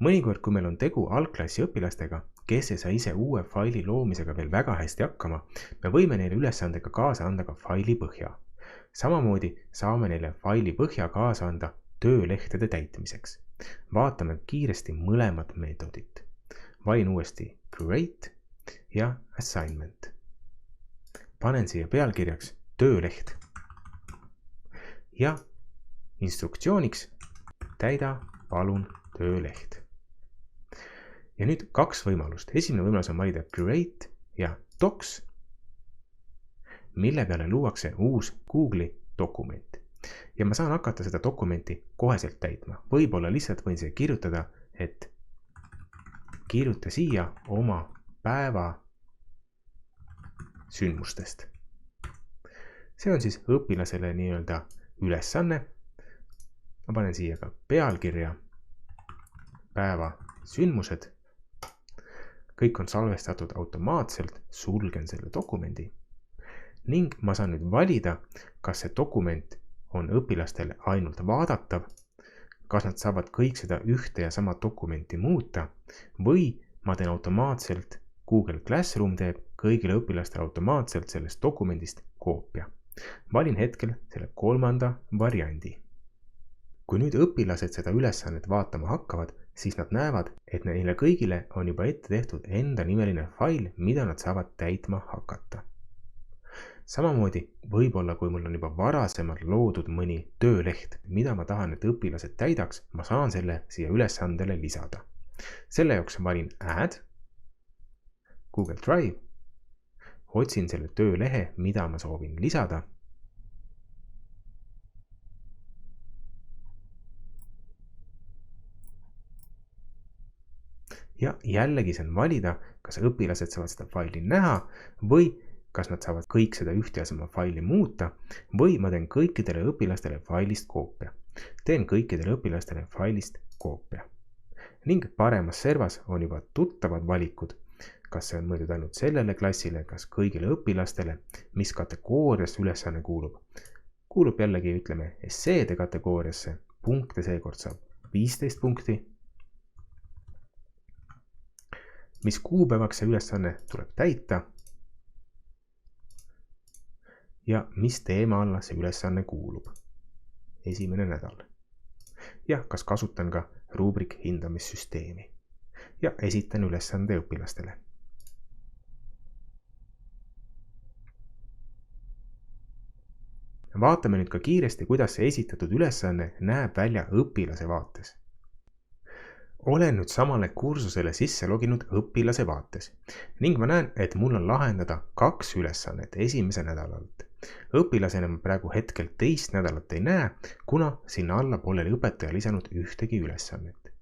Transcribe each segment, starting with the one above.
Mõnikord, kui meil on tegu algklassi õpilastega, kes ei saa ise uue faili loomisega veel väga hästi hakkama, me võime neile ülesandega kaasa anda ka faili põhja. Samamoodi saame neile faili põhja kaasa anda töölehtede täitmiseks. Vaatame kiiresti mõlemad meetodit. Valin uuesti Create ja Assignment. Panen siia pealkirjaks tööleht. Ja instruktsiooniks täida palun tööleht. Ja nüüd kaks võimalust. Esimene võimalus on valida Create ja Docs, mille peale luuakse uus Google'i dokument. Ja ma saan hakata seda dokumenti koheselt täitma. Võib-olla lihtsalt võin siia kirjutada, et kirjuta siia oma päeva sündmustest. See on siis õpilasele nii-öelda ülesanne. Ma panen siia ka pealkirja päeva sündmused. Kõik on salvestatud automaatselt, sulgen selle dokumendi ning ma saan nüüd valida, kas see dokument on õpilastele ainult vaadatav, kas nad saavad kõik seda ühte ja sama dokumenti muuta või ma teen automaatselt, Google Classroom teeb kõigile õpilastele automaatselt sellest dokumendist koopia. Valin hetkel selle kolmanda variandi. Kui nüüd õpilased seda ülesannet vaatama hakkavad, siis nad näevad, et neile kõigile on juba ette tehtud enda nimeline fail, mida nad saavad täitma hakata. Samamoodi võib-olla, kui mul on juba varasemalt loodud mõni tööleht, mida ma tahan, et õpilased täidaks, ma saan selle siia ülesandele lisada. Selle jaoks valin Add, Google Drive, otsin selle töölehe, mida ma soovin lisada. Ja jällegi saan valida, kas õpilased saavad seda faili näha või kas nad saavad kõik seda ühte ja sama faili muuta või ma teen kõikidele õpilastele failist koopia. Teen kõikidele õpilastele failist koopia. Ning paremas servas on juba tuttavad valikud, kas see on mõeldud ainult sellele klassile, kas kõigile õpilastele, mis kategooriasse ülesanne kuulub. Kuulub jällegi, ütleme, esseede kategooriasse, punkte seekord saab 15 punkti. Mis kuupäevaks see ülesanne tuleb täita ja mis teema alla see ülesanne kuulub. Esimene nädal. Ja kas kasutan ka ruubrik hindamissüsteemi. Ja esitan ülesande õpilastele. Vaatame nüüd ka kiiresti, kuidas see esitatud ülesanne näeb välja õpilase vaates. Olen nüüd samale kursusele sisse loginud õpilase vaates ning ma näen, et mul on lahendada 2 ülesannet esimese nädalalt. Õpilasena ma praegu hetkel teist nädalat ei näe, kuna sinna alla pole õpetaja lisanud ühtegi ülesannet.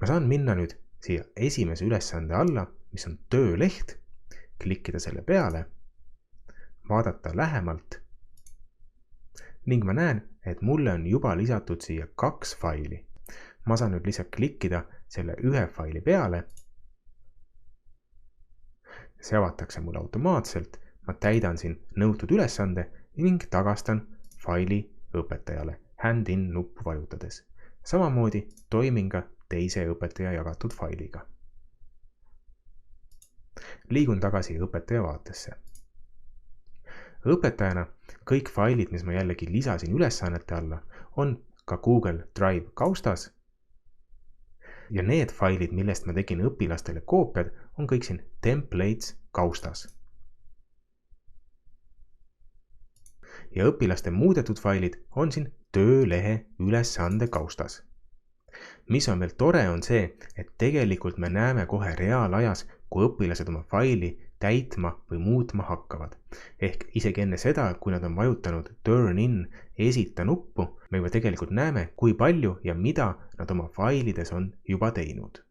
Ma saan minna nüüd siia esimese ülesande alla, mis on tööleht, klikkida selle peale, vaadata lähemalt ning ma näen, et mulle on juba lisatud siia 2 faili. Ma saan nüüd lihtsalt klikkida selle ühe faili peale. See avatakse mulle automaatselt. Ma täidan siin nõutud ülesande ning tagastan faili õpetajale hand in nuppu vajutades. Samamoodi toimin ka teise õpetaja jagatud failiga. Liigun tagasi õpetaja vaatesse. Õpetajana kõik failid, mis ma jällegi lisasin ülesannete alla, on ka Google Drive kaustas. Ja need failid, millest ma tegin õpilastele koopiad, on kõik siin templates kaustas. Ja õpilaste muudetud failid on siin töölehe ülesande kaustas. Mis on veel tore, on see, et tegelikult me näeme kohe reaalajas, kui õpilased oma faili täitma või muutma hakkavad. Ehk isegi enne seda, kui nad on vajutanud Turn in esita nuppu, me juba tegelikult näeme, kui palju ja mida nad oma failides on juba teinud.